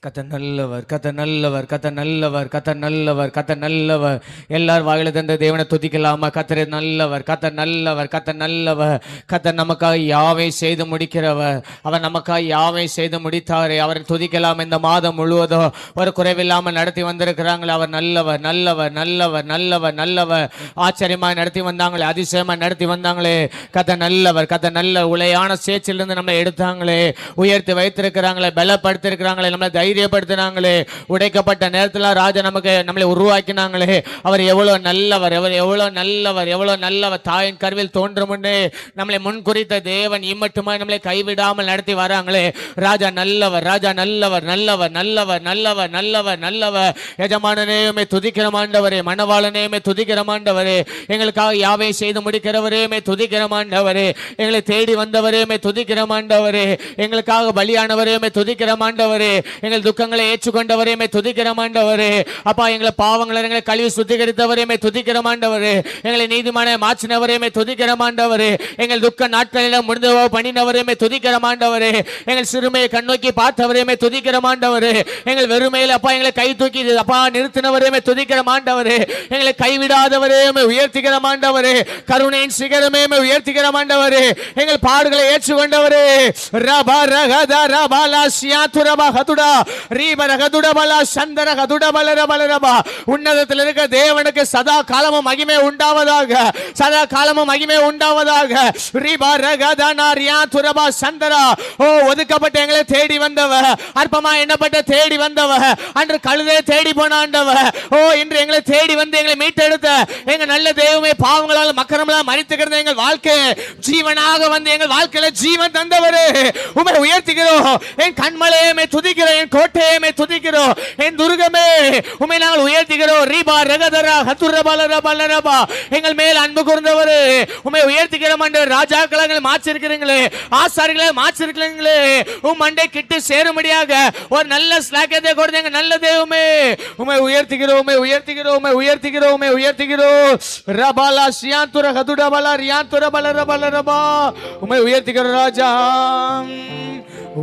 கத்த நல்லவர், கத்த நல்லவர், கத்த நல்லவர், கத்த நல்லவர், கத்த நல்லவர். எல்லார் வாயில தந்த தேவனை துதிக்கலாமா? கத்தர் நல்லவர், கத்த நல்லவர், கத்த நல்லவர். கத்த நமக்காக யாவை செய்து முடிக்கிறவர். அவர் நமக்காக யாவை செய்து முடித்தாரே, அவரை துதிக்கலாம். இந்த மாதம் முழுவதும் ஒரு குறைவில்லாமல் நடத்தி வந்திருக்கிறாங்களே, அவர் நல்லவர், நல்லவர், நல்லவர், நல்லவர், நல்லவர். ஆச்சரியமாக நடத்தி வந்தாங்களே, அதிசயமாக நடத்தி வந்தாங்களே. கத்த நல்லவர், கத்த நல்ல உளையான சேச்சிலிருந்து நம்மளை எடுத்தாங்களே, உயர்த்தி வைத்திருக்கிறாங்களே, பலப்படுத்திருக்கிறாங்களே, நம்மளை தைரியப்படுத்தினாங்களே. உடைக்கப்பட்ட நேரத்தில் ராஜா நம்மளை உருவாக்கினாங்களே. அவர் எவ்வளவு நல்லவர், எவ்வளவு நல்லவர், எவ்வளவு நல்லவர். தாயின் கருவில் தோன்றும் முன்னே நம்மளை முன்குறித்த தேவன் இம்மட்டுமாய் நம்மளை கைவிடாமல் நடத்தி வராங்களே. ராஜா நல்லவர், ராஜா நல்லவர், நல்லவர், நல்லவர், நல்லவர், நல்லவர், நல்லவர். எஜமானனேயுமே துதிக்கிற ஆண்டவரே, மணவாளனேயுமே துதிக்கிற ஆண்டவரே, எங்களுக்காக யாவை செய்து முடிக்கிறவரேயுமே துதிக்கிற ஆண்டவரே, எங்களை தேடி வந்தவரேயுமே துதிக்கிற ஆண்டவரே, எங்களுக்காக பலியானவரையுமே துதிக்கிற ஆண்டவரே, எங்கள் துக்கங்களை ஏற்றுக்கொண்டவரையுமே துதிக்கிற ஆண்டவரே. அப்பா, எங்களை பாவங்களை எங்களை கழுவி சுத்திகரித்தவரையுமே துதிக்கிற ஆண்டவரே, எங்களை நீதிமான மாற்றினவரையுமே துதிக்கிற ஆண்டவரே, எங்கள் துக்க நாட்களில் முடிந்த பண்ணினவரையுமே துதிக்கிற ஆண்டவரே, எங்கள் சிறுமையை கண்ணோக்கி பார்த்தவரையுமே துதிக்கிற ஆண்டவரே, எங்கள் வெறுமையில் அப்பா எங்களை கை தூக்கி அப்பா நிறுத்தினவரையுமே துதிக்கிற ஆண்டவரே, எங்களை கைவிடாதவரையுமே உயர்த்திக்கிற ஆண்டவரே, கருணையின் சிகரமே உயர்த்திக்கிற ஆண்டவரே, எங்கள் பாடுகளை ஏற்றுக்கொண்டவரே. ரபா ரகத ரபாலா சியாதுரபா ஹதுடா ரீபரகதுடபலா சந்தரகதுடபலரபலரபா. உன்னதத்தில் இருக்க தேவனுக்கு சதா காலமும் மகிமை உண்டாவதாக, சதா காலமும் மகிமை உண்டாவதாக. ரீபரகதனா ரியாதுரபா சந்தரா. ஓ, ஒதுக்கப்பட்ட எங்களை தேடி வந்தவ, அற்பமா எண்ணப்பட்ட தேடி வந்தவ, அன்று கழுதை தேடி போன ஆண்டவ, ஓ இன்று எங்களை தேடி வந்து எங்களை மீட்டெடுத்த எங்க நல்ல தெய்வமே, பாவங்களால் மக்கரங்களால் மரித்து கிடந்த எங்கள் வாழ்க்கை ஜீவனாக வந்து எங்கள் வாழ்க்கையில ஜீவன் தந்தவரே, உம்மை உயர்த்துகிறோம். என் கண்மலையுமே துதிக்கிறோம், என் கோட்டையுமே துதிக்கிறோம், என் துர்கமே உம்மை நாங்கள் உயர்த்துகிறோம். ரீபா ரகதரா ஹதுரபலரபலரபா. எங்கள் மேல் அன்பு கூர்ந்தவரே, உம்மை உயர்த்துகிறோம் ஆண்டவரே. ராஜாக்களை மாற்றிருக்கிறீங்களே, ஆசாரிகளை மாற்றிருக்கிறீங்களே, உம் மண்டை கிட்டு சேரும்படியாக ஒரு நல்ல ஸ்லாக்கியத்தை கொடுத்த எங்க நல்ல தெய்வமே, உம்மை உயர்த்துகிறோம், உம்மை உயர்த்துகிறோம், உம்மை உயர்த்துகிறோம், உம்மை உயர்த்துகிறோம். ரபாலா சியாந்துர ஹதுடபலா ரியாந்துரபலரபலரபா. உம்மை உயர்த்துகிறோம் ராஜா.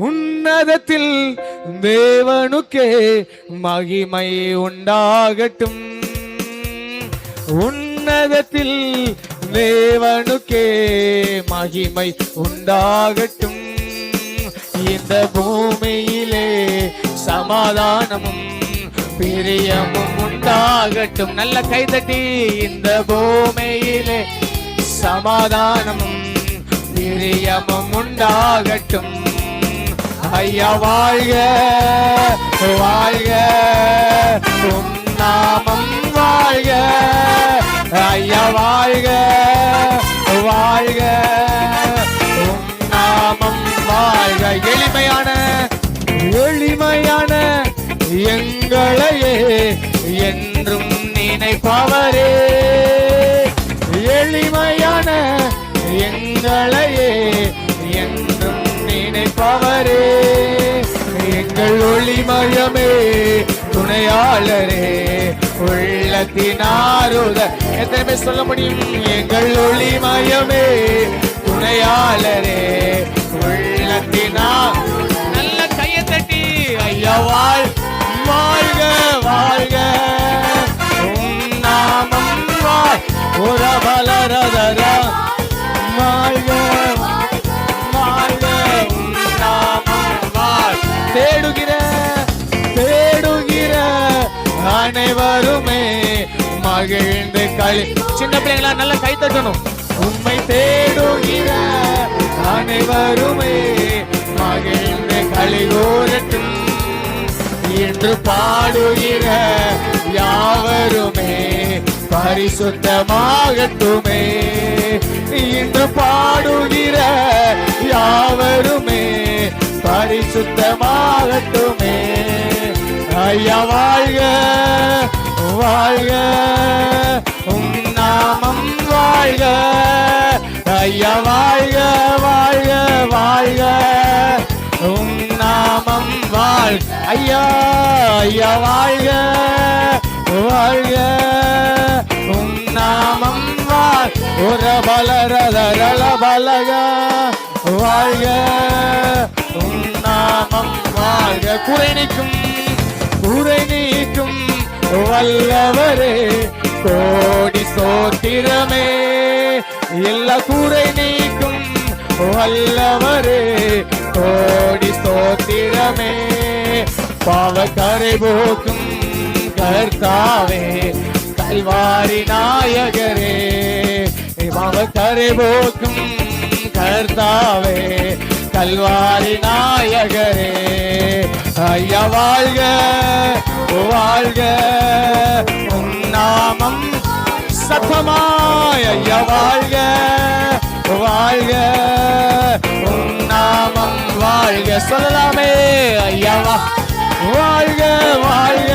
உன்னதத்தில் தேவனுக்கே மகிமை உண்டாகட்டும், உன்னதத்தில் தேவனுக்கே மகிமை உண்டாகட்டும். இந்த பூமியிலே சமாதானமும் பிரியமும் உண்டாகட்டும். நல்ல கைதட்டி. இந்த பூமியிலே சமாதானமும் பிரியமும் உண்டாகட்டும். ஐயா வாழ்க, வாழ்க, உம் நாமம் வாழ்க. ஐயா வாழ்க, வாழ்க, உம் நாமம் வாழ்க. எளிமையான எளிமையான எங்களையே என்றும் நினைப்பவரே, எளிமையான எங்களையே என்றும் நினைப்பவரே, எங்கள் ஒளிமயமே துணையாளரே, உள்ளத்தினாருத. எத்தனை பேர் சொல்ல முடியும்? எங்கள் ஒளிமயமே துணையாளரே, உள்ளத்தினார். நல்ல கையை தட்டி. ஐயா வாழ்க, வாழ்க, உம் நாமம் வாழ். உரபலரதரா. வாழ்க, வாழ்க, உம் நாமம் வாழ். தேடுகிற தேடுகிற அனைவருமே மகிழ்ந்து களி. சின்ன பிள்ளைங்களா நல்ல கை தட்டணும். உம்மை தேடுகிற அனைவருமே மகிழ்ந்து களி கூறட்டும். என்று பாடுகிற யாவருமே பரிசுத்தமாகட்டுமே. இன்று பாடுகிற யாவருமே பரிசுத்தமாகட்டுமே. ஐயா வாழ்க, வாழ்க, உம் நாமம் வாழ்க. ஐயா வாழ்க, வாழ்க, வாழ்க, உம் நாமம் வாழ்க. ஐயா, ஐயா வாழ்க, வாழ்க, உம் நாமம் வாழ்க. ஒரு பலரதரல பலக வாழ்க, உம் நாமம் வாழ்க. குறை நீக்கும், குறை நீக்கும் வல்லவரே, கோடி ஸ்தோத்திரமே. எல்லா குறை நீக்கும் வல்லவரே, கோடி ஸ்தோத்திரமே. பாவக்கரை போக்கும் கர்த்தாவே, கல்வாரி நாயகரே. பாவக்கரை போக்கும் கர்த்தாவே, கல்வாரி நாயகரே. ஐயா வாழ்க, வாழ்க, உம் நாமம் சத்தமாய். ஐயா வாழ்க, வாழ்க, உம் நாமம் வாழ்க. சொல்லலாமே. ஐயா வாழ்க, வாழ்க,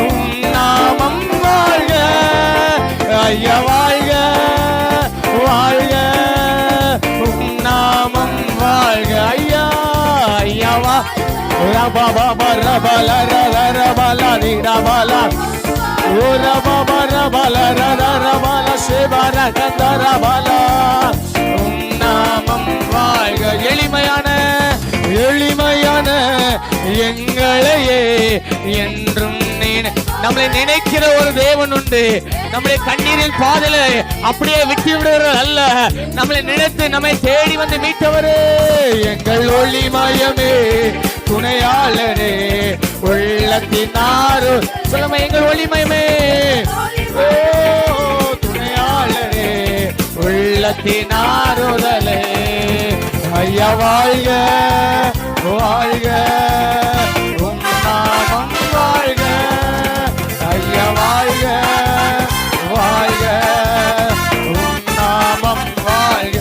உம் நாமம் வாழ்க. ஐயா வாழ்க, வாழ்க, உம் நாமம் வாழ்க. ஐயா, ஐயாவா ரபா ரபல ரபல ரபல ஓ ரபா ரபல ரபல சேவர கந்தரபல. உம் நாமம் வாழ்க. எளிமையான, எளிமையான எங்களையே என்றும் நம்மளை நினைக்கிற ஒரு தேவன் உண்டு. நம்மளை கண்ணீரின் பாதையில அப்படியே விட்டு விடுவர் அல்ல, நம்மளை நினைத்து நம்மை தேடி வந்து மீட்டவரே. எங்கள் ஒளிமயமே, துணையாளரே, உள்ளத்தினாரு சொல்லுமா. எங்கள் ஒளிமயமே, ஓ துணையாளரே, உள்ளத்தினாருதலே. ஐயா வாழ்க, வாழ்க, உம் நாமம் வாழ்க. ஐயா வாழ்க, வாழ்க, உம் நாமம் வாழ்க.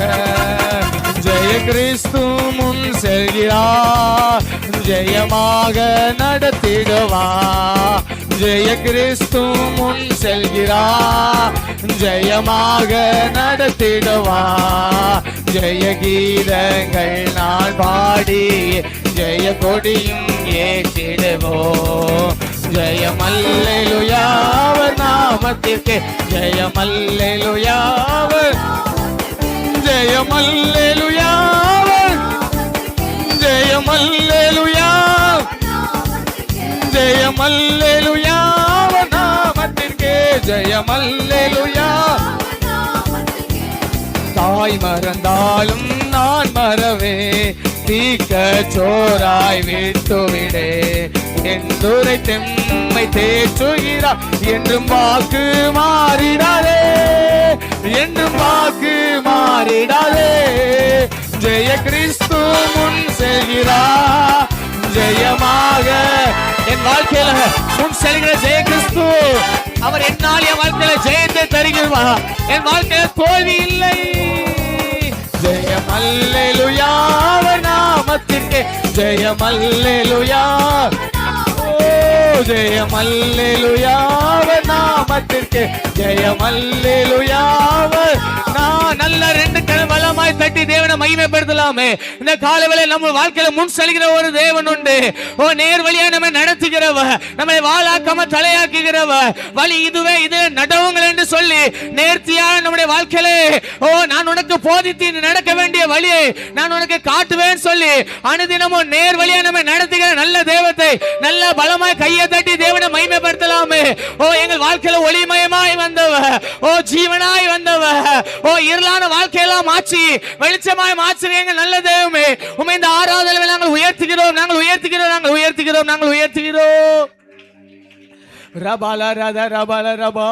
ஜெய கிறிஸ்து முன் செல்கிறார், ஜெயமாக நடத்திடுவா. ஜெய கிறிஸ்து முன் செல்கிறார், ஜெயமாக நடத்திடுவா. ஜெய கீதங்கள் நான் பாடி, ஜெய கொடியும் ஏற்றிடுவோம். ஜெயமல்லேலூயா அவர் நாமத்திற்கு, ஜெயமல்லேலூயா அவர், ஜெயமல்லேலூயா அவர், ஜெயமல்லேலூயா, ஜெயமல்லேலூயா அவர் நாமத்திற்கு, ஜெயமல்லேலூயா. தாய் மறந்தாலும் நான் மறவே, தீக்க சோராய் விட்டுவிடே. என் துரை தெம்மை தேற்றுகிறார், என்றும் வாக்கு மாறிடாதே, என்றும் வாக்கு மாறிடாதே. ஜெய கிறிஸ்து முன் செல்கிறார், ஜெயமாக என் வாழ்க்கையில முன் செல்கிற ஜெய கிறிஸ்து அவர் என்னால் என் வாழ்க்கையில ஜெயத்தை தருகிறார். என் வாழ்க்கையில தோல்வி இல்லை. ஜெயமல்லேலூயா அவர் நாமத்திற்கு, ஜெயமல்லேலூயா, ஓ ஜெயமல்லேலூயா அவர் நாமத்திற்கு, ஜெயமல்லேலூயா. நான் நல்ல ரெண்டு கரம் பலமாய் தட்டி தேவனை மகிமைப்படுத்தலாமே. இந்த காலவேளை நம்ம வாழ்க்கையில முன் செல்கிற ஒரு தேவன் உண்டு. ஓ நேர் வழியா நம்ம நடத்துகிறவ, நம்மை வாழாக்காம தலையாக்குகிறவ. வழி இதுவே, இது நடவுங்கள் என்று சொல்லி நேர்த்தியான நம்முடைய வாழ்க்கையில, ஓ நான் உனக்கு போதித்து நடக்க வேண்டிய வழியை நான் உனக்கு காட்டுவேன் சொல்லி அனுதினமும் நேர் வழியா நம்ம நடத்துகிற நல்ல தேவத்தை நல்ல பலமாய் கையை தட்டி தேவனை மகிமைப்படுத்தலாமே. ஓ எங்கள் வாழ்க்கையில ஒளிமயமாய் வந்தவ, ஓ ஜீவனாய் வந்தவ, ஓ இருளான வாழ்க்கையெல்லாம் மாற்றி வெளிச்சமாய் மாற்றுவீங்க நல்ல தெய்வமே. உம்மை இந்த ஆராதனையில் நாங்கள் உயர்த்துகிறோம், நாங்கள் உயர்த்துகிறோம், நாங்கள் உயர்த்துகிறோம், நாங்கள் உயர்த்துகிறோம். ரபாலா ரதா ரபாலா ரபா.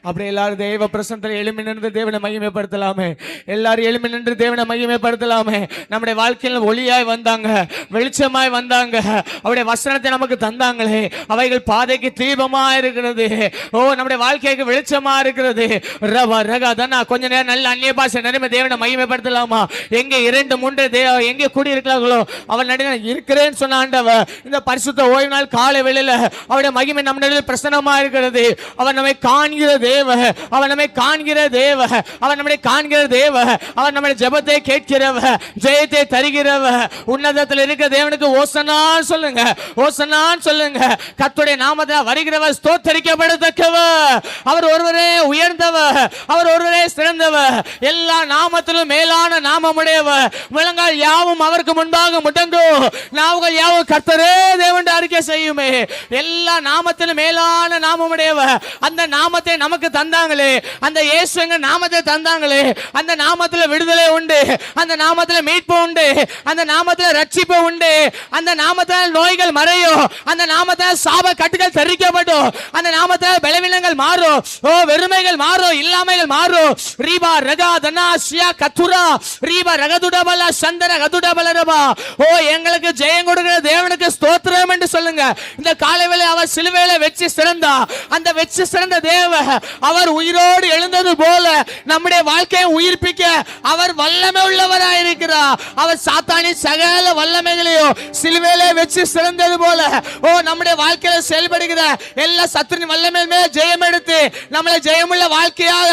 அப்படி எல்லாரும் தேவ பிரசன்னத்தில் எழுமி நின்று தேவனை மகிமைப்படுத்தலாமே. எல்லாரும் எழுமி நின்று தேவனை மகிமைப்படுத்தலாமே. நம்முடைய வாழ்க்கையில் ஒளியாய் வந்தாங்க, வெளிச்சமாய் வந்தாங்க, அவருடைய வசனத்தை நமக்கு தந்தாங்களே, அவைகள் பாதைக்கு தீபமா இருக்கிறது. ஓ நம்முடைய வாழ்க்கைக்கு வெளிச்சமா இருக்கிறது. ரபா ரகா தானா. கொஞ்ச நேரம் நல்ல அந்நிய பாஷை நிறைய தேவனை மகிமைப்படுத்தலாமா? எங்கே 2-3 எங்கே கூடி இருக்கிறார்களோ அவள் நடுவே இருக்கிறேன்னு சொன்ன ஆண்டவர் இந்த பரிசுத்த ஓய்வு நாள் காலை வேளையில அவருடைய மகிமை நம்ம நாமத்தில் பிரசன்னமா இருக்கிறது. அவர் நம்மை காண்கிற தேவ, அவர் நம்மை காண்கிற தேவ, அவர் நம்மை காண்கிற தேவ, அவர் நம்முடைய ஜெபத்தை கேட்கிறவ, ஜெயத்தை தருகிறவ. உன்னதத்தில் இருக்கிற தேவனுக்கு ஓசனான்னு சொல்லுங்க, ஓசனான்னு சொல்லுங்க. கர்த்தருடைய நாமத்தில் வருகிறவர் ஸ்தோத்தரிக்கப்படத்தக்கவர். அவர் ஒருவரே உயர்ந்தவர், அவர் ஒருவரே சிறந்தவர். எல்லா நாமத்திலும் மேலான நாமமுடையவர். முழங்கால் யாவும் அவருக்கு முன்பாக முடங்கும், நாவுகள் யாவும் கர்த்தரே தேவன் அறிக்கை செய்யுமே. எல்லா நாமத்திலும் மேலான நாமமுடையவர். அந்த நாமத்தை நமக்கு தந்தாங்களே, அந்த இயேசுங்க நாமத்தை தந்தாங்களே, அந்த நாமத்தில் விடுதலை உண்டு, அந்த நாமத்தில் மீட்பு உண்டு, அந்த நாமத்தில் ரட்சிப்பு உண்டு, அந்த நாமத்தில் நோய்கள் மறையும், அந்த நாமத்தில் சாப கட்டுகள் தெரிவிக்கப்படும், அந்த நாமத்தில் பலவீனங்கள் மாறும், ஓ வெறுமைகள் மாறும், இல்லாமைகள் மாறும். ரீபா ரகா தனாசியா கத்துரா ரீபா ரகதுடபல சந்தர கதுடபலரபா. ஓ எங்களுக்கு ஜெயம் கொடுக்கிற தேவனுக்கு ஸ்தோத்திரம் என்று சொல்லுங்க. இந்த காலைவேளை அவர் சிலுவையில வெற்றி சிறந்தா, அந்த வெற்றி சிறந்த தேவ அவர் உயிரோடு எழுந்தது போல நம்முடைய வாழ்க்கையை உயிர்ப்பிக்க அவர் வல்லமை உள்ளவராயிருக்கிறார். அவர் சாத்தானின் சகல வல்லமைகளையும் சிலுவையில வெற்றி சிறந்தது போல ஓ நம்முடைய வாழ்க்கையில செயல்படுகிற எல்லா சத்துருவின் வல்லமை மேல் ஜெயம் எடுத்து நம்மளை ஜெயமுள்ள வாழ்க்கையாக,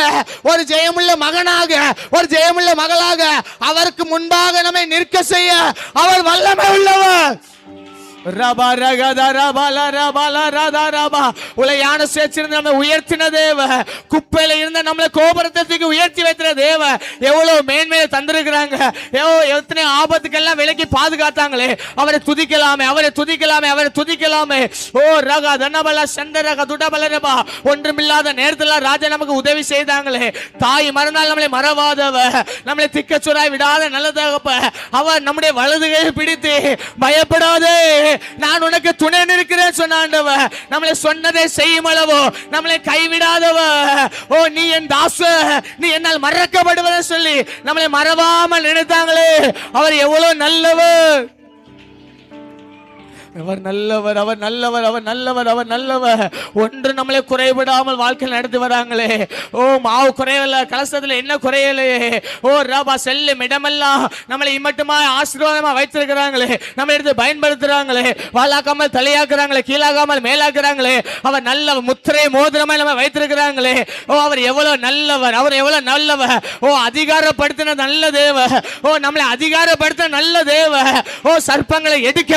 ஒரு ஜெயமுள்ள மகனாக, ஒரு ஜெயமுள்ள மகளாக அவருக்கு முன்பாக நம்மை நிற்க செய்ய அவர் வல்லமை உள்ளவர். உயர்த்தின தேவ, குப்பையில இருந்த நம்மளை கோபுரத்துக்கு உயர்த்தி வைத்தின தேவ, எவ்வளவு மேன்மையை தந்திருக்கிறாங்க, எத்தனை ஆபத்துக்கெல்லாம் விலக்கி பாதுகாத்தாங்களே. அவரை துதிக்கலாமே, அவரை துதிக்கலாமே, அவரை துதிக்கலாமே. ஓ ரகா தனபல சந்தரக துடபலரபா. ஒன்றுமில்லாத நேரத்தில் ராஜா நமக்கு உதவி செய்தாங்களே. தாய் மறந்தால் நம்மளை மறவாதவ, நம்மளை திக்கச்சுராய் விடாத நல்ல தகப்ப, அவர் நம்முடைய வலதுகையை பிடித்து பயப்படாதே நான் உனக்கு துணை நிற்கிறேன் சொன்னாண்டவ. நம்மளை சொன்னதை செய்யும் அளவோ நம்மளை கைவிடாதவ. ஓ நீ என் தாச, நீ என்னால் மறக்கப்படுவதை சொல்லி நம்மளை மறவாமல் நினைத்தாங்களே. அவர் எவ்வளவு நல்லவர், அவர் நல்லவர், அவர் நல்லவர், அவர் நல்லவர், அவர் நல்லவர். ஒன்று நம்மளை குறைபடாமல் வாழ்க்கையில் நடத்தி வராங்களே. ஓ மாவு குறையல, கலசத்துல என்ன குறையலையே. ஓ ராபா செல்லும் இடமெல்லாம் நம்மளை இம்மட்டுமா ஆசீர்வாதமா வைத்திருக்கிறாங்களே, நம்ம எடுத்து பயன்படுத்துறாங்களே. வாழாக்காமல் தலையாக்குறாங்களே, கீழாகாமல் மேலாக்குறாங்களே. அவர் நல்ல முத்திரை மோதிரமா நம்ம வைத்திருக்கிறாங்களே. ஓ அவர் எவ்வளவு நல்லவர், அவர் எவ்வளவு நல்லவர். ஓ அதிகாரப்படுத்தின நல்ல தேவ, ஓ நம்மளை அதிகாரப்படுத்தின நல்ல தேவ. ஓ சர்ப்பங்களை எடுக்க,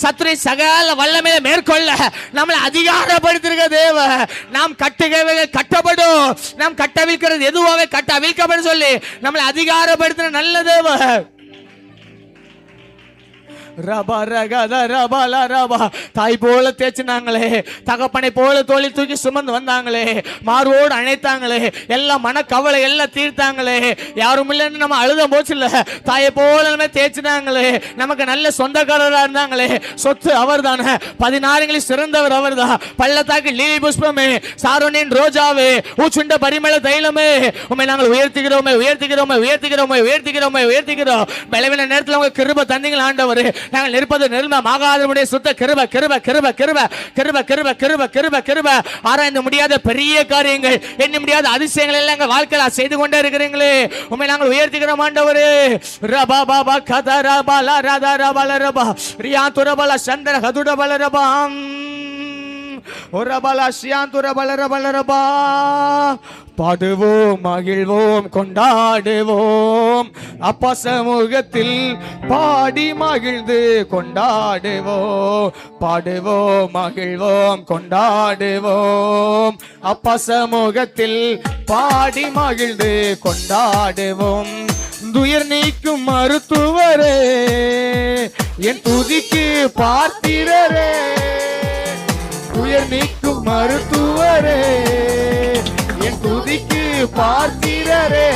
சத்துரு சகல வல்லமையை மேற்கொள்ள நம்மளை அதிகாரப்படுத்திருக்க தேவ. நாம் கட்டப்படும், நாம் கட்டவிழ்க்கிறது எதுவாக கட்ட அவிழ்க்கப்படும் சொல்லி நம்மளை அதிகாரப்படுத்தின நல்ல தேவ. தாய் போல தேய்ச்சினாங்களே, தகப்பனை போல தோழி தூக்கி சுமந்து வந்தாங்களே, மார்போடு அணைத்தாங்களே, எல்லாம் மனக்கவலை எல்லாம் தீர்த்தாங்களே. யாரும் இல்லைன்னு நம்ம அழுத போச்சு இல்ல, தாயை போல நம்ம தேய்ச்சினாங்களே. நமக்கு நல்ல சொந்தக்காரராக இருந்தாங்களே. சொத்து அவர் தானே, 16 சிறந்தவர் அவர் தான். பள்ளத்தாக்கு லீலி புஷ்பமே, சாரோனின் ரோஜாவே, ஊச்சுண்ட பரிமள தைலமே, உண்மை நாங்கள் உயர்த்துகிறோமே, உயர்த்துகிறோமே, உயர்த்துகிறோமே, உயர்த்துகிறோமே, உயர்த்துகிறோம். பலவீன நேரத்தில் உங்க கிருபை தந்தீங்கள் ஆண்டவர். நாங்கள் நிற்பது நிர்மமாகாதவருடைய சுத்த கிருபை, கிருபை, கிருபை, கிருபை, கிருபை, கிருபை, கிருபை, கிருபை, கிருபை. ஆராய்ந்து முடியாத பெரிய காரியங்கள், எண்ண முடியாத அதிசயங்கள் எல்லாம் எங்க வாழ்க்கையில செய்து கொண்டே இருக்கிறீங்களே. உண்மை நாங்கள் உயர்த்துகிறோம் ஆண்டவரே. ரபா பாபா கதரா பாலா ராதா ரபால ரபா ரியா துரபல சந்திர கதுடபல ரபா ஒரபல சியாந்துரபல ரபல ரபா. பாடுவோம், மகிழ்வோம், கொண்டாடுவோம், அப்பா சமூகத்தில் பாடி மகிழ்ந்து கொண்டாடுவோம். பாடுவோம், மகிழ்வோம், கொண்டாடுவோம், அப்பா சமூகத்தில் பாடி மகிழ்ந்து கொண்டாடுவோம். துயர் நீக்கும் மருத்துவரே, என் துதிக்கு பார்த்திரரே. துயர் நீக்கும் மருத்துவரே, என் துதிக்கு பார்த்திரரே.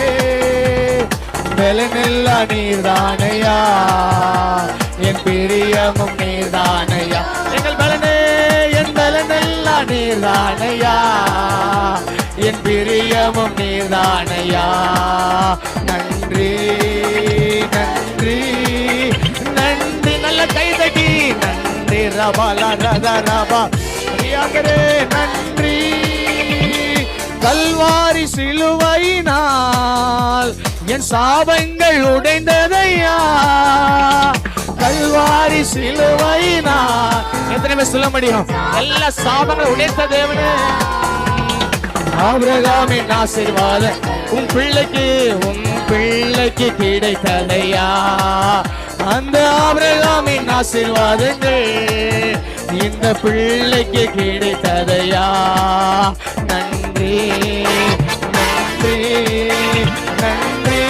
பலனெல்லா நீர்தானையா, என் பிரியமும் நீர்தானையா. எங்கள் பலனே, என் பலனெல்லா நீர்தானையா, என் பிரியமும் நீர்தானையா. நன்றி, நன்றி, நன்றி. நல்ல கைதட்டி நன்றி. ரபாலா ரதா ரபா நன்றி. கல்வாரி சிலுவையினால் என் சாபங்கள் உடைந்ததையா. கல்வாரி சிலுவையினால் எத்தனை சொல்ல முடியும். எல்லா சாபங்களை உடைத்த தேவனே. ஆபிரகாமின் ஆசீர்வாதம் உன் பிள்ளைக்கு கிடைத்ததையா. அந்த ஆபிரகாமின் ஆசீர்வாதங்கள் இந்த பிள்ளைக்கு கிடைத்ததையா. நன்றி நன்றி நன்றி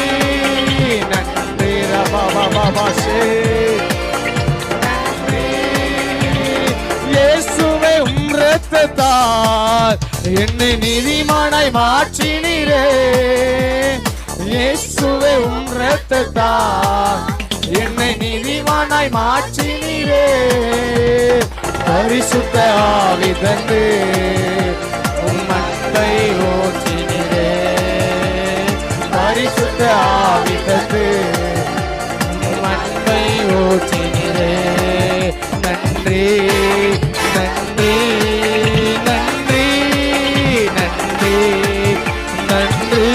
நன்றி ரபாபாபாசே. இயேசுவே உம் இரத்தத்தால் என்னை நீதிமானாய் மாற்றினீரே. இயேசுவே உம் இரத்தத்தால் என்னை நீதிமானாய் மாற்றினீரே. பரிசுத்த ஆவி தந்து உம் அன்பை ஊற்றினீரே. பரிசுத்த ஆவி தந்து உம் அன்பை ஊற்றினீரே. நன்றி நன்றி நன்றி நன்றி நன்றி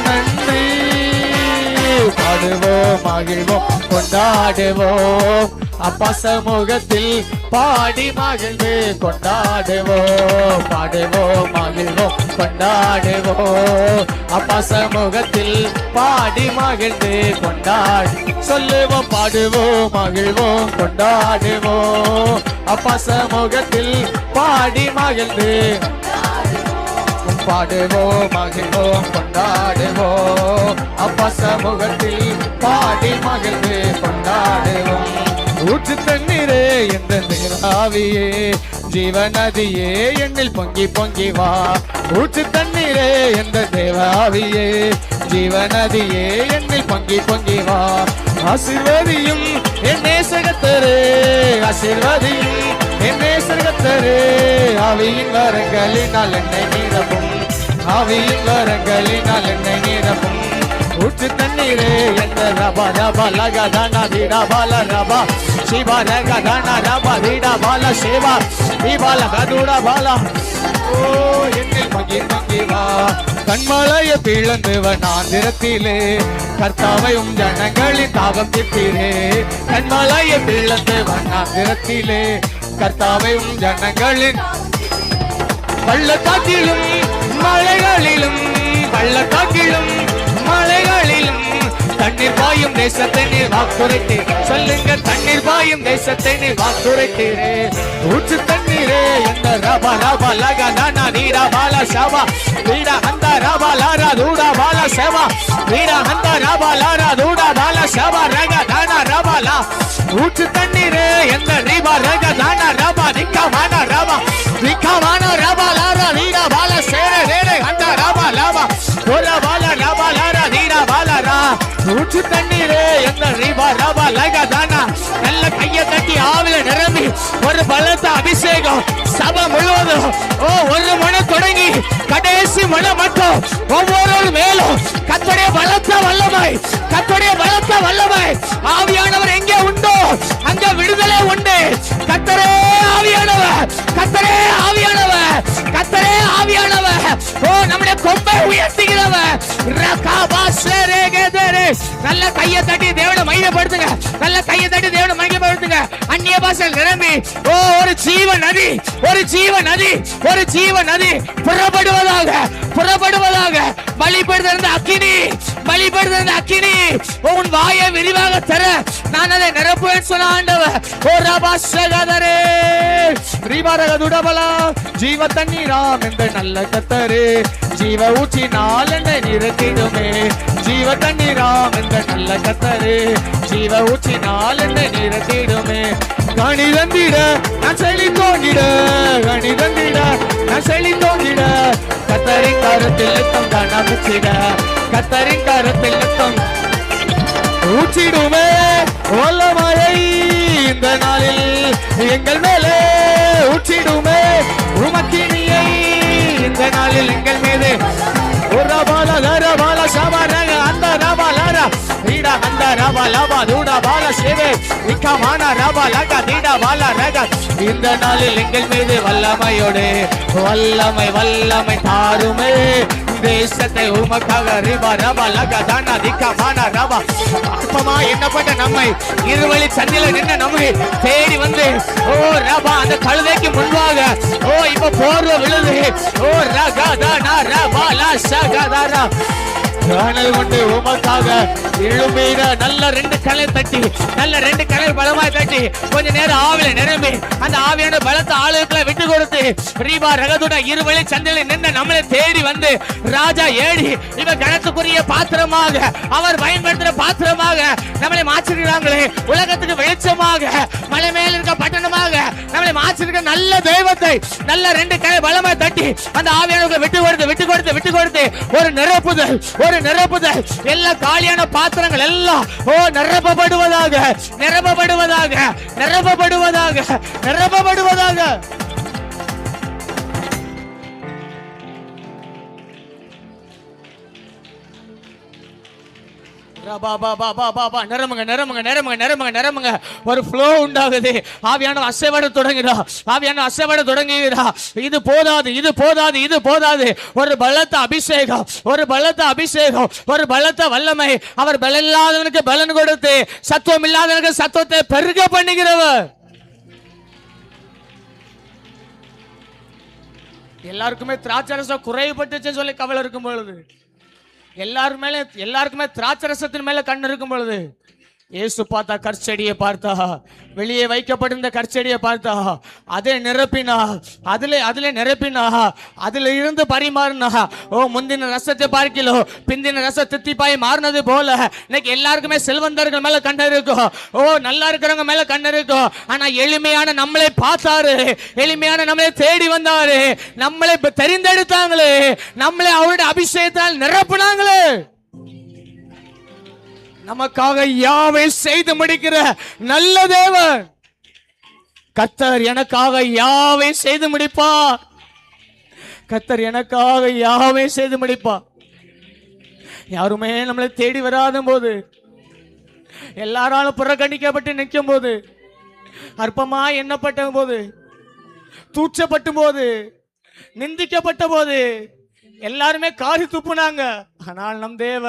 நன்றி. பாடுவோம் மகிழ்வோம் கொண்டாடுவோம் அப்பா சமூகத்தில் பாடி மகிழ்ந்து கொண்டாடுவோம். பாடுவோம் மகிழ்வோம் கொண்டாடுவோம் அப்பா சமூகத்தில் பாடி மகிழ்ந்து கொண்டாடு சொல்லுவோம். பாடுவோம் மகிழ்வோம் கொண்டாடுவோம் அப்பா சமூகத்தில் பாடி மகிழ்ந்து பாடுவோம் மகிழ்வோம் கொண்டாடுவோம் அப்பா சமூகத்தில் பாடி மகிழ்ந்து கொண்டாடுவோம். ஊற்று தண்ணீரே என்ற தேவாவியே ஜீவநதியே என்னில் பொங்கி பொங்கி வா. ஊற்று தண்ணீரே என்ற தேவாவியே ஜீவநதியே என்னில் பொங்கி பொங்கி வா. ஆசீர்வதியும் என் நேசகத்தரே ஆசீர்வதியும் என் நேசகத்தரே. ஆவியின் வரங்களினால் என்னை நிரப்பும் ஆவியின் வரங்களினால் என்னை நிரப்பும். ஊற்று தண்ணீரே என்ற ரபா ரபா லகதானா வீடா பால ரபா சிவா ரகதானா ரபா வீடா பால சிவா விபால கதுடா பாலா. ஓ என்னில் மங்கி மங்கி வா. கண்மலைய பிளந்துவன் ஆந்திரத்திலே கர்த்தாவையும் ஜனங்களின் தாகம் தீர்த்தீரே. கண்மலைய பிளந்துவன் ஆந்திரத்திலே கர்த்தாவையும் ஜனங்களின் பள்ளத்தாக்கிலும் மலைகளிலும் பள்ளத்தாக்கிலும் மலைகளிலும் தண்ணீர் பாயும் தேசத்தை நீர் வாக்குரைத்தே. சொல்லுங்க தண்ணீர் பாயும் தேசத்தை நீர் வாக்குரைத்தீரே. ஊற்று தண்ணீரே என்ற ரபா ரபா லகதானா நீரா பாலா ஷபா வீடா அந்த ரபா லாரா தூடா பாலா ஷபா வீடா அந்த ரபா லாரா தூடா பாலா ஷபா ரகதானா ரபா லா. ஊற்று தண்ணீரே என்ற ரீபா ரகதானா ரபா நிக்கமான ரபா நிக்கமான ரபா லாரா வீடா பாலா சேரே ரேரே அந்த ரபா லாபா ஒரு பாலா ரபா லாரா வீடா பாலா ரா. ஊற்று தண்ணீரே என்ற ரீபா ரபா லகதானா. நல்ல கையை தட்டி ஆவில நிரம்பி ஒரு பலத்த அபிஷேகம் சபை முழுவதும் ஒரு மனம் தொடங்கி கடைசி மனம் மட்டும் ஒவ்வொரு மேலும் கர்த்தருடைய பலத்த வல்லமை கர்த்தருடைய பலத்த வல்லமை. ஆவியானவர் எங்கே உண்டோ அங்க விடுதலை உண்டு. கர்த்தரே ஆவியானவர் கர்த்தரே ஆவியானவர் கர்த்தரே ஆவியானவர். ஓ நம்முடைய கொம்பை உயர்த்துகிறவர். நல்ல கையை தட்டி தேவனை மையப்படுத்துங்க. நல்ல கையை தட்டி தேவனை மையப்படுத்துங்க. அந்நிய பாஷை நிரம்பி ஒரு ஜீவ நதி ஒரு ஜீவ நதி ஒரு ஜீவ நதி புறப்படுவதாக புறப்படுவதாக. பலிபடுத்த அக்கினி பலிபடுத்த அக்கினி உன் வாயை விரிவாக தர நான் அதை நிரப்புவேன் சொன்ன ஆண்டவர். ஓ ரபாஷகதரே ரீபாரகதுடபலா. ஜீவ தண்ணீராம் என்ற நல்ல கர்த்தரே ஜீவ ஊற்றினால் என்னை நிரத்திடுமே. ஜீவ தண்ணீராம் என்ற நல்ல கர்த்தரே ஜீவ ஊற்றினால் என்னை நிரத்திடுமே. கனி தந்திட நான் செழி தோங்கிட கனி தந்திட நான் செழி தோங்கிட. கர்த்தரின் கரத்தில் நித்தம் கணமுச்சிட கர்த்தரின் கரத்தில் நித்தம் ஊற்றிடுமே. வல்லமையை இந்த நாளில் எங்கள் மேலே ஊற்றிடுமே. உமக்கினியை இந்த நாளில் எங்கள் மீது ஒரு பால லர பால சபரக அந்த ரபா லர வீடா அந்த ரபா லபா தூடா பால சேவே விக்கமான ரபா லக தீடா பால ரக. இந்த நாளில் எங்கள் மீது வல்லமையோடு வல்லமை வல்லமை தாருமே. தேசத்தை உமக்காக ரிபா ரபா லகதானா திக்கமான ரபா. ஆத்மா எண்ணப்பட்ட நம்மை இருவழி சந்தில நின்று நம்மை தேடி வந்து ஓ ரபா போர்வை விழுது. ஓ ரகதனா ரபாலா சகதரா காணல் கொண்டு உமக்காக எழுமீர நல்ல 2 கலை தட்டி, நல்ல 2 கலை பலமாய் தட்டி கொஞ்ச நேரம் ஆவில நிரம்பி அந்த ஆவியான பலத்தை ஆளுகளை விட்டு கொடுத்து ரீபா ரகதுட இருவழி சந்தையில் நின்று நம்மளை தேடி வந்து ராஜா ஏடி இவ கணத்துக்குரிய பாத்திரமாக அவர் பயன்படுத்துற பாத்திரமாக நம்மளை மாற்றிருக்கிறாங்களே. உலகத்துக்கு வெளிச்சமாக மலை மேல இருக்க பட்டணமாக நம்மளை மாற்றிருக்க நல்ல தெய்வத்தை நல்ல 2 கலை பலமாய் தட்டி அந்த ஆவியானவர்களை விட்டு கொடுத்து ஒரு நிரப்புதல் எல்லா காலியான பாத்திரங்கள் எல்லாம் நிரப்பப்படுவதாக. நிரம்புங்க. ஒரு ஃப்ளோ உண்டாகுது. ஆவியான அசைவட தொடங்குகிறா. இது போதாது. ஒரு பலத்த அபிஷேகம், ஒரு பலத்த வல்லமை. அவர் பலம் இல்லாதவனுக்கு பலன் கொடுத்து சத்துவம் இல்லாதவனுக்கு சத்துவத்தை பெருக பண்ணுகிறவர். எல்லாருக்குமே திராட்சரசம் குறைபட்டுச்சு சொல்லி கவலை இருக்கும் பொழுது, எல்லாருக்குமே திராட்சரசத்தின் மேல கண் இருக்கும் பொழுது இயேசு பார்த்தா கற்செடியை பார்த்தா, வெளியே வைக்கப்பட்டிருந்த கற்செடியை பார்த்தா, அதை நிரப்பினா, அதுல இருந்து பரிமாறினா. ஓ முந்தின ரசத்தை பார்க்கலோ பிந்தின ரச தித்திப்பாய் மாறினது போல இன்னைக்கு எல்லாருக்குமே செல்வந்தர்கள் மேல கண் இருக்கும். ஓ நல்லா இருக்கிறவங்க மேல கண் இருக்கும். ஆனா எளிமையான நம்மளை பார்த்தாரு, எளிமையான நம்மளை தேடி வந்தாரு, நம்மளை தெரிந்தெடுத்தாங்களே, நம்மளை அவருடைய அபிஷேகத்தால் நிரப்புனாங்களே. நமக்காக யாவை செய்து முடிக்கிற நல்ல தேவன் கர்த்தர் எனக்காக யாவை செய்து முடிப்பார். யாருமே நம்மளை தேடி வராத போது, எல்லாராலும் புறக்கணிக்கப்பட்டு நிற்கும் போது, அற்பமா எண்ணப்பட்ட போது, தூற்றப்பட்ட போது, நிந்திக்கப்பட்ட போது எல்லாருமே காரி துப்புனாங்க. ஆனால் நம் தேவ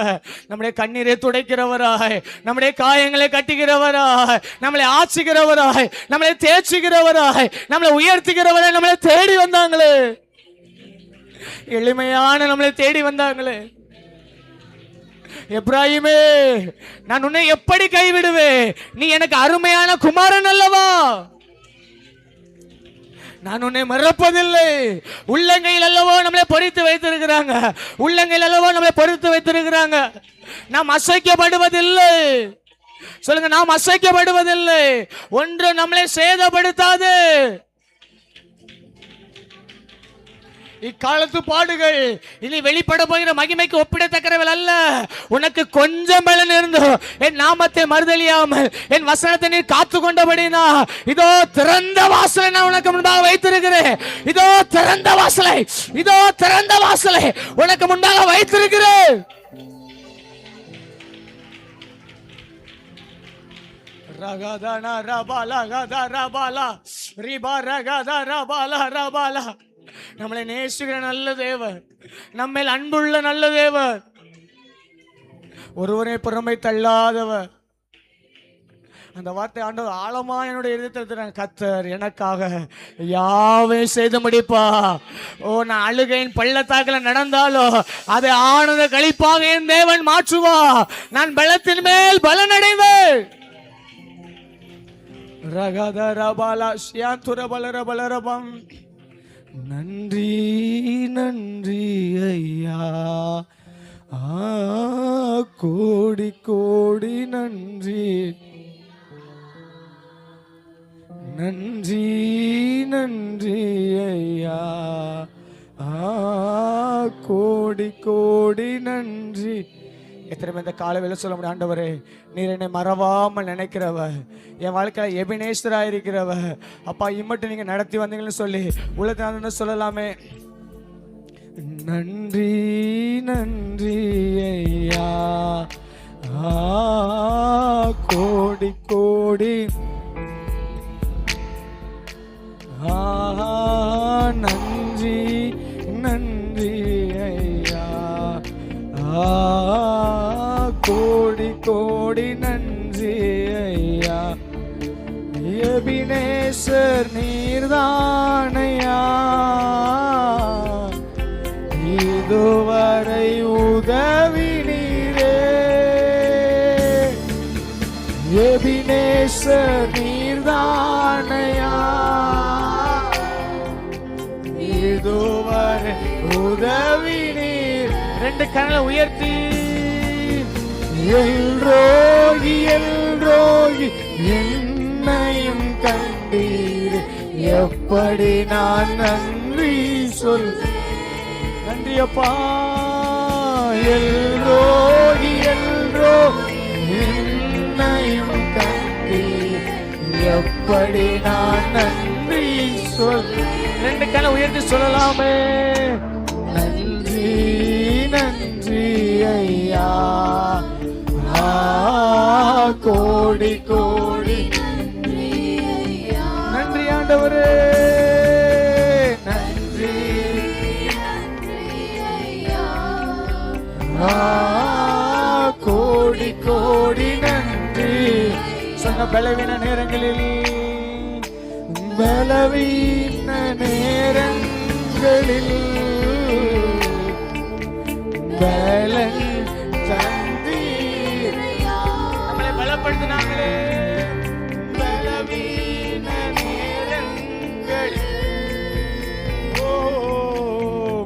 நம்முடைய கண்ணீரை துடைக்கிறவராய், நம்முடைய காயங்களை கட்டுகிறவராய், நம்மளை ஆச்சுகிறவராய், நம்மளை தேய்ச்சுகிறவராய், நம்மளை உயர்த்துகிறவராய் நம்மளை தேடி வந்தாங்களே. எளிமையான நம்மளை தேடி வந்தாங்களே. எப்ராஹிமே, நான் உன்னை எப்படி கைவிடுவேன்? நீ எனக்கு அருமையான குமாரன் அல்லவா? நான் உன்னை மறப்பதில்லை. உள்ளங்கையில் அல்லவோ நம்மளை பொறித்து வைத்திருக்கிறாங்க. நாம் அசைக்கப்படுவதில்லை. சொல்லுங்க, நாம் அசைக்கப்படுவதில்லை. ஒன்று நம்மளை சேதப்படுத்தாது. இக்காலத்து பாடுகள் இனி வெளிப்பட போகிற மகிமைக்கு ஒப்பிடத்தக்கவர்கள் அல்ல. உனக்கு கொஞ்சம் பலன் இருந்தோ என் நாமத்தை மறுதலியாமல் என் வசனத்தை நீ காத்து கொண்டபடினா, இதோ திறந்த வாசலை நான் உனக்கு முன்பாக வைத்திருக்கிறேன். இதோ திறந்த வாசலை உனக்கு முன்பாக வைத்திருக்கிறேன். ரகதனா ரபாலா கதா ரபாலா ரிபா ரகதா ரபாலா ரபாலா. நம்மளை நேசிக்கிற நல்ல தேவர், நம்மேல் அன்புள்ள நல்ல தேவர், ஒருவரை புறமை தள்ளாதவர். அந்த வார்த்தை ஆண்டவர் ஆழமா என்னுடைய இதயத்தில் கர்த்தர் எனக்காக யாவை செய்து முடிப்பா. ஓ நான் அழுகையின் பள்ளத்தாக்கில் நடந்தாலோ அதை ஆனந்த களிப்பாக என் தேவன் மாற்றுவா. நான் பலத்தின் மேல் பலன் அடைவேன். ரகதரபாலா ஷியாந்துரபலரபலரபம். நன்றி நன்றி ஐயா, கோடி கோடி நன்றி. நன்றி நன்றி ஐயா, கோடி கோடி நன்றி. எத்தனை பேர் இந்த காலவேளை சொல்ல முடியும், ஆண்டவரே நீர் என்னை மறவாமல் நினைக்கிறவர், என் வாழ்க்கையில் எபினேஸ்வரா இருக்கிறவர், அப்பா இம்மட்டும் நீங்க நடத்தி வந்தீங்கன்னு சொல்லி உலகத்தை சொல்லலாமே. நன்றி நன்றி ஐயா, கோடி கோடி நன்றி நன்றி ஐயா, கோடி கோடி நன்றி ஐயா. எபினேசர் நீர்தானையா, நேசர் நீர்தானையா, இதுவரை உதவி நீர். ரெண்டு கரங்களை உயர்த்தி எல்ரோகி எல்ரோகி என்னையும் கண்டீர், எப்படி நான் நன்றி சொல். நன்றி அப்பா. எல்ரோகி எல்ரோகி என்னையும் கண்டீர், எப்படி நான் நன்றி சொல். ரெண்டு கரங்களை உயர்த்தி சொல்லலாமே. நன்றி நன்றி ஐயா, கோடி கோடி நன்றி ஆண்டவரே. நன்றி கோடி கோடி நன்றி. சொன்ன பலவீன நேரங்களில், பலவீன நேரங்களில் பலன் தந்தீர். நம்மளை பலப்படுத்தினாங்களே. பலவீன நேரங்களில் ஓ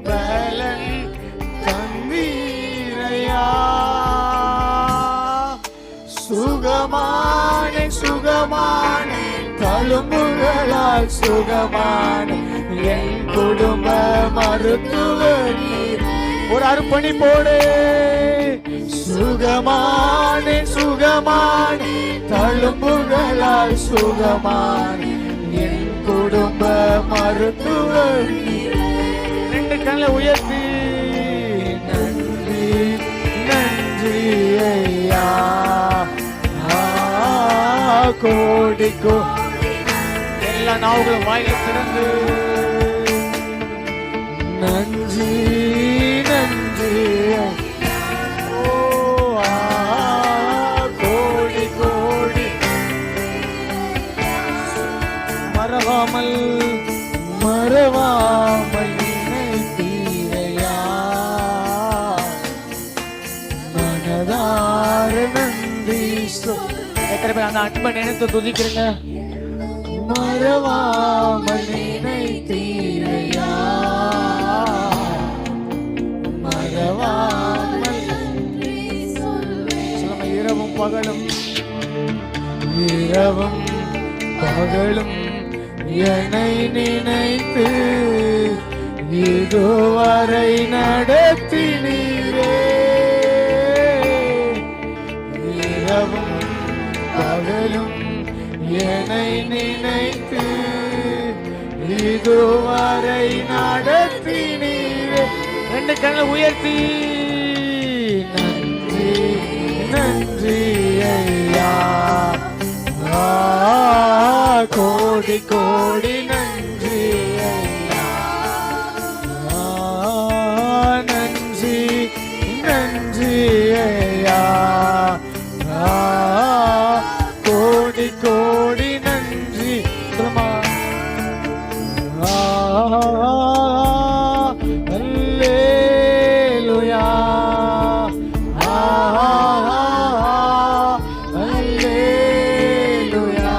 பலன் தந்தீரையா. சுகமான சுகமான தழும்புகளால் சுகமான என் குடும்ப மருத்துவர். ஒரு அர்ப்பணிப்போடு சுகமான சுகமான தழும்புகளால் சுகமான என் குடும்ப மருத்துவர். ரெண்டு கண்களை உயர்த்தி நன்றி நன்றி ஐயா, கோடி கோடி. எல்லா நாவுகளும் வாயில திறந்து நன்றி நன்றி. ஓ கோடி கோடி. மறவாமல் மறவாமல் நினைத்தீரையா, மனதார நன்றி சொல். எத்தனை பேர் அந்த அன்பை நினைத்து துதிக்கிறீங்க? மறவாமல் நினைத்தீரையா, மறவாமல். சொல்லுங்க. இரவும் பகலும் இரவும் பகலும் என்னை நினைத்து இதுவரை நடத்தினீரே. இரவும் பகலும் என்னை நினைத்து இதுவரை நடத்தினீரே. ரெண்டு கண்களை உயர்த்தி நன்றி நன்றி ஐயா, கோடி கோடி நன்றி ஐயா. நன்றி நன்றி ஐயா, கோடி கோடி நன்றி. அல்லேலூயா, அல்லேலூயா, அல்லேலூயா,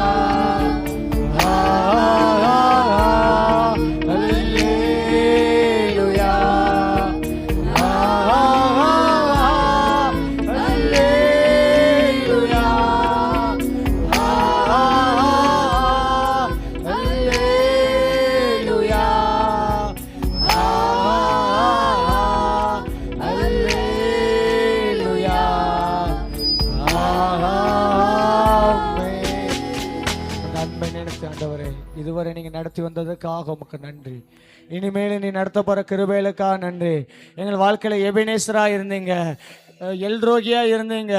இதுவரை நீங்க நடத்தி வந்ததுக்காக உமக்கு நன்றி. இனிமேல் நீ நடத்த போற கிருபைகளுக்காக நன்றி. எங்கள் வாழ்க்கையில எபினேசரா இருந்தீங்க, எல்ரோகியா இருந்தீங்க,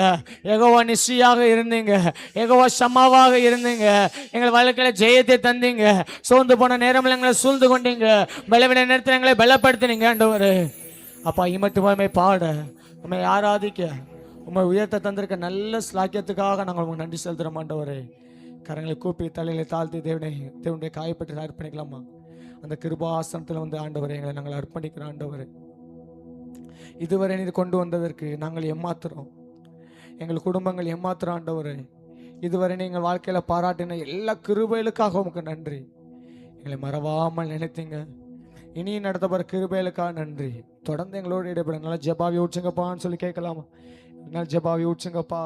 யெகோவா நிசியாக இருந்தீங்க, யெகோவா ஷம்மாவாக இருந்தீங்க. எங்கள் வாழ்க்கையில ஜெயத்தை தந்தீங்க. சோர்ந்து போன நேரத்தில் எங்களை சூழ்ந்து கொண்டீங்க. பலவீன நேரத்தில் எங்களை பலப்படுத்தினீங்க ஆண்டவரே. அப்பா இமட்டுமே பாட உண்மை ஆராதிக்க உண்மை உயர்த்த தந்திருக்க நல்ல ஸ்லாக்கியத்துக்காக நாங்கள் உங்களுக்கு நன்றி செலுத்துகிறோம் ஆண்டவரே. கரங்களை கூப்பி தலையில தாழ்த்தி தேவனுடைய காயப்பட்டு அர்ப்பணிக்கலாமா? அந்த கிருபாசனத்தில் வந்து ஆண்டவரை எங்களை நாங்கள் அர்ப்பணிக்கிறோம் ஆண்டவரே. இதுவரை நீர் கொண்டு வந்ததற்கு நாங்கள் ஏமாத்துறோம், எங்கள் குடும்பங்கள் ஏமாத்துறோம் ஆண்டவரே. இதுவரை நீங்கள் வாழ்க்கையில பாராட்டின எல்லா கிருபைகளுக்காக உமக்கு நன்றி. எங்களை மறவாமல் நினைத்தீங்க. இனி நடத்தப்படுற கிருபைகளுக்காக நன்றி. தொடர்ந்து எங்களோடு இடைப்பட நல்லா ஜெபாவி ஊற்றுங்கப்பான்னு சொல்லி கேட்கலாமா? நல்லா ஜெபாவி ஊற்றுங்கப்பா.